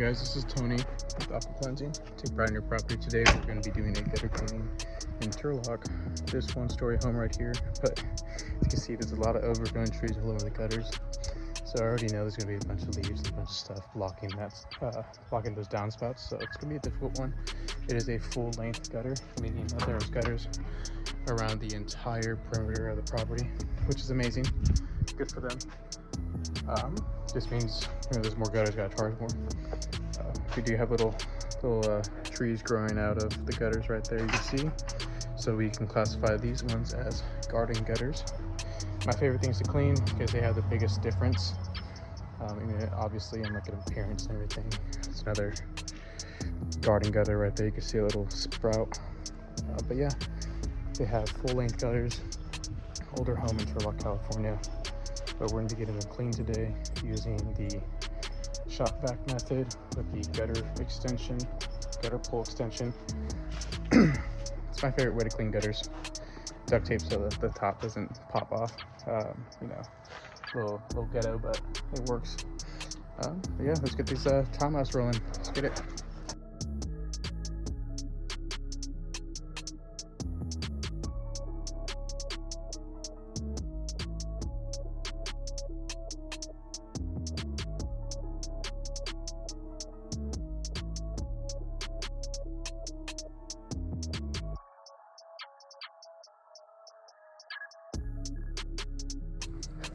Guys, this is Tony with Aqua Cleansing. Take pride in your property. Today we're going to be doing a gutter cleaning in Turlock. This one-story home right here, but as you can see, there's a lot of overgrown trees all over the gutters. So I already know there's going to be a bunch of leaves and a bunch of stuff blocking those downspouts. So it's going to be a difficult one. It is a full-length gutter, meaning that there's gutters around the entire perimeter of the property, which is amazing. Good for them. Just means there's more gutters, gotta charge more. We do have little trees growing out of the gutters right there, you can see. So we can classify these ones as garden gutters. My favorite things to clean because they have the biggest difference. Obviously, in like an appearance and everything. It's another garden gutter right there. You can see a little sprout. But yeah, they have full-length gutters. Older home in Turlock, California. But we're going to be getting them clean today using the shop vac method with the gutter pull extension. It's my favorite way to clean gutters. Duct tape so that the top doesn't pop off. Little ghetto, but it works. But yeah, let's get these time lapse rolling. Let's get it.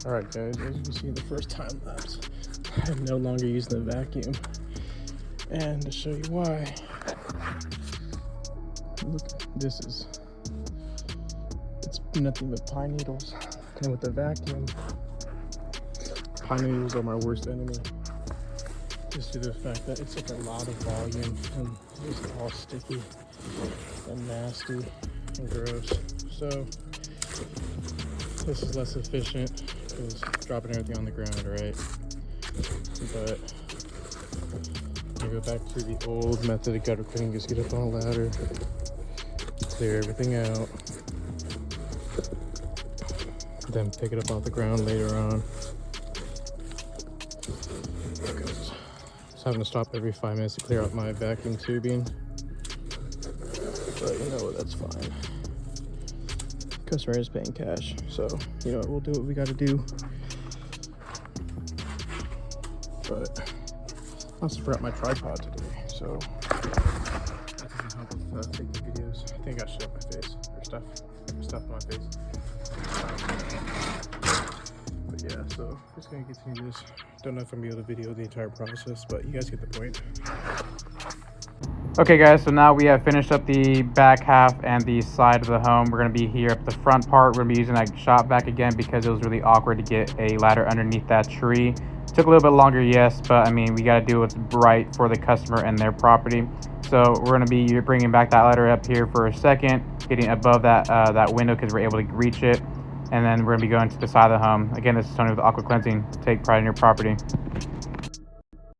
Alright guys, as you can see in the first time lapse, I'm no longer using the vacuum. And to show you why, look, it's nothing but pine needles. And with the vacuum, pine needles are my worst enemy. Just due to the fact that it's like a lot of volume and it's all sticky and nasty and gross. So this is less efficient. Is dropping everything on the ground, right? But you go back to the old method of gutter cleaning. Just get up on a ladder, clear everything out, then pick it up off the ground later on. Just having to stop every 5 minutes to clear out my vacuum tubing, but you know what, that's fine. Customer is paying cash, so you know we'll do what we got to do. But I also forgot my tripod today, so that doesn't help with taking videos. I think I should have my face or stuff on my face. But yeah, so just gonna continue this. Don't know if I'm gonna be able to video the entire process, but you guys get the point. Okay guys, so now we have finished up the back half and the side of the home. We're going to be here up the front part. We're going to be using that shop vac again because it was really awkward to get a ladder underneath that tree. Took a little bit longer, yes, but I mean, we got to do what's right for the customer and their property. So we're going to be bringing back that ladder up here for a second, getting above that window because we're able to reach it. And then we're going to be going to the side of the home. Again, this is Tony with Aqua Cleansing. Take pride in your property.